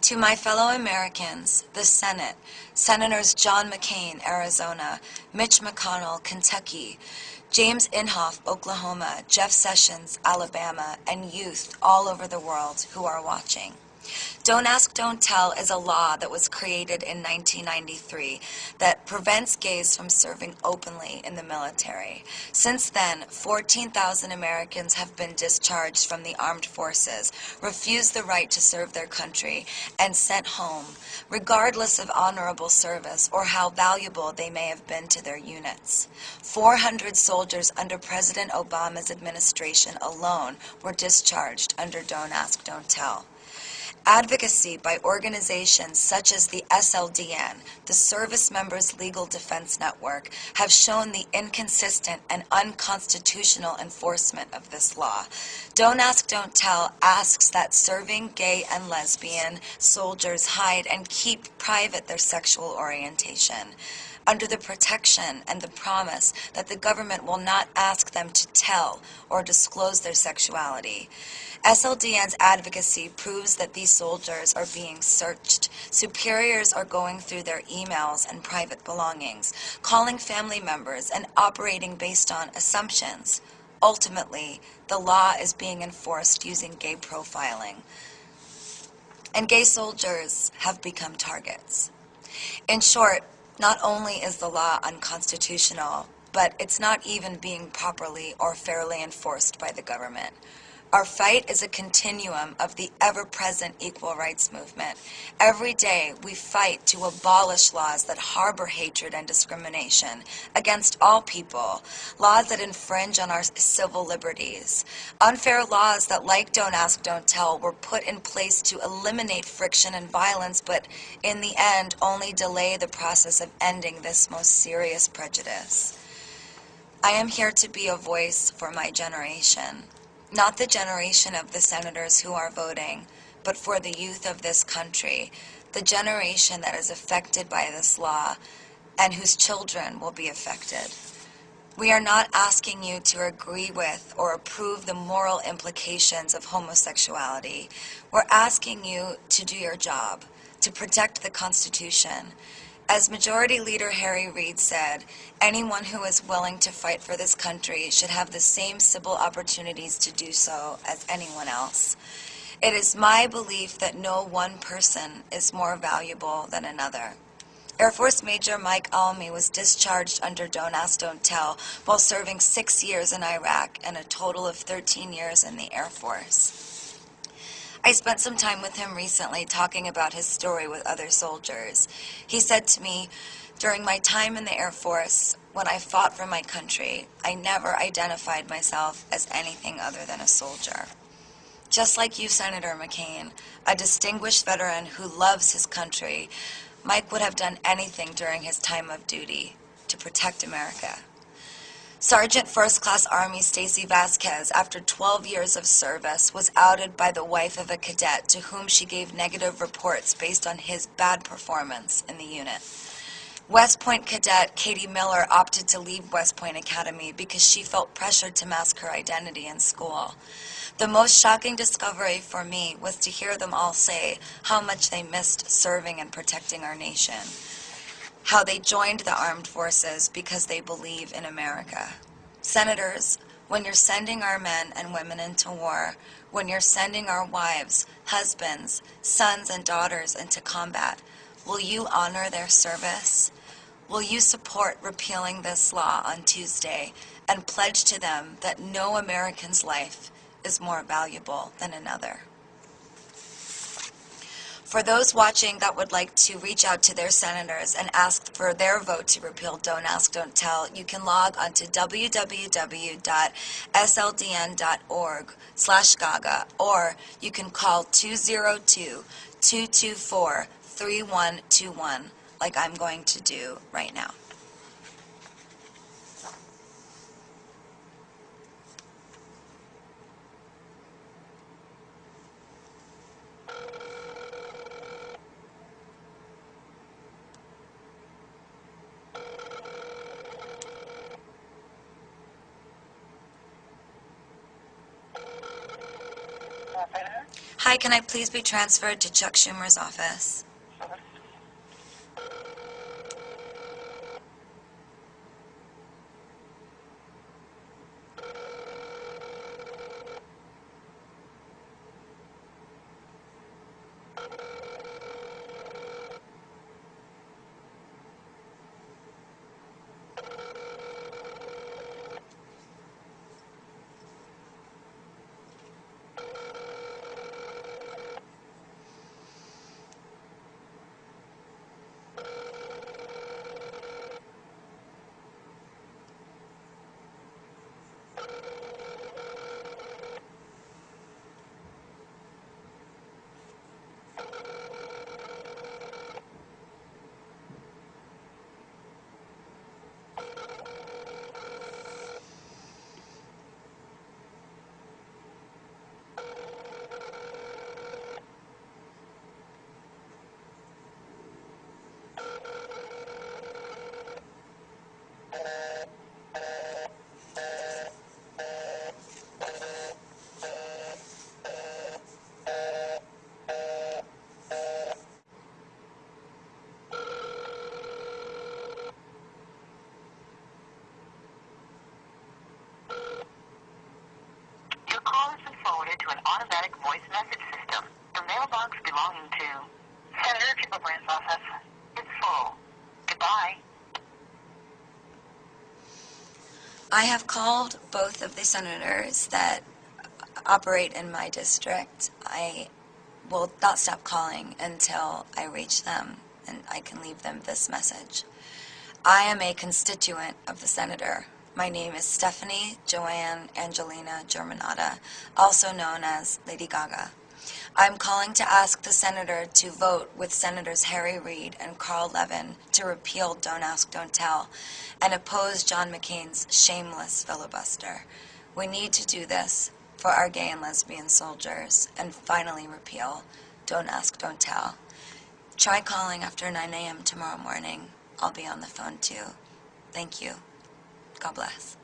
To my fellow Americans, the Senate, Senators John McCain, Arizona, Mitch McConnell, Kentucky, James Inhofe, Oklahoma, Jeff Sessions, Alabama, and youth all over the world who are watching. Don't Ask, Don't Tell is a law that was created in 1993 that prevents gays from serving openly in the military. Since then, 14,000 Americans have been discharged from the armed forces, refused the right to serve their country, and sent home, regardless of honorable service or how valuable they may have been to their units. 400 soldiers under President Obama's administration alone were discharged under Don't Ask, Don't Tell. Advocacy by organizations such as the SLDN, the Service Members Legal Defense Network, have shown the inconsistent and unconstitutional enforcement of this law. Don't Ask, Don't Tell asks that serving gay and lesbian soldiers hide and keep private their sexual orientation, under the protection and the promise that the government will not ask them to tell or disclose their sexuality. SLDN's advocacy proves that these soldiers are being searched. Superiors are going through their emails and private belongings, calling family members and operating based on assumptions. Ultimately, the law is being enforced using gay profiling. And gay soldiers have become targets. In short, not only is the law unconstitutional, but it's not even being properly or fairly enforced by the government. Our fight is a continuum of the ever-present equal rights movement. Every day we fight to abolish laws that harbor hatred and discrimination against all people, laws that infringe on our civil liberties, unfair laws that, like Don't Ask, Don't Tell, were put in place to eliminate friction and violence, but in the end only delay the process of ending this most serious prejudice. I am here to be a voice for my generation. Not the generation of the senators who are voting, but for the youth of this country, the generation that is affected by this law and whose children will be affected. We are not asking you to agree with or approve the moral implications of homosexuality. We're asking you to do your job, to protect the Constitution. As Majority Leader Harry Reid said, anyone who is willing to fight for this country should have the same civil opportunities to do so as anyone else. It is my belief that no one person is more valuable than another. Air Force Major Mike Almy was discharged under Don't Ask, Don't Tell while serving 6 years in Iraq and a total of 13 years in the Air Force. I spent some time with him recently talking about his story with other soldiers. He said to me, during my time in the Air Force, when I fought for my country, I never identified myself as anything other than a soldier. Just like you, Senator McCain, a distinguished veteran who loves his country, Mike would have done anything during his time of duty to protect America. Sergeant First Class Army Stacy Vasquez, after 12 years of service, was outed by the wife of a cadet to whom she gave negative reports based on his bad performance in the unit. West Point cadet Katie Miller opted to leave West Point Academy because she felt pressured to mask her identity in school. The most shocking discovery for me was to hear them all say how much they missed serving and protecting our nation. How they joined the armed forces because they believe in America. Senators, when you're sending our men and women into war, when you're sending our wives, husbands, sons, and daughters into combat, will you honor their service? Will you support repealing this law on Tuesday and pledge to them that no American's life is more valuable than another? For those watching that would like to reach out to their senators and ask for their vote to repeal Don't Ask, Don't Tell, you can log on to www.sldn.org/GAGA, or you can call 202-224-3121, like I'm going to do right now. Hi, can I please be transferred to Chuck Schumer's office? Your call has been forwarded to an automatic voice message system. The mailbox belonging to Senator Gillibrand's office is full. Goodbye. I have called both of the senators that operate in my district. I will not stop calling until I reach them and I can leave them this message. I am a constituent of the senator. My name is Stephanie Joanne Angelina Germanata, also known as Lady Gaga. I'm calling to ask the senator to vote with Senators Harry Reid and Carl Levin to repeal Don't Ask, Don't Tell and oppose John McCain's shameless filibuster. We need to do this for our gay and lesbian soldiers and finally repeal Don't Ask, Don't Tell. Try calling after 9 a.m. tomorrow morning. I'll be on the phone too. Thank you. God bless.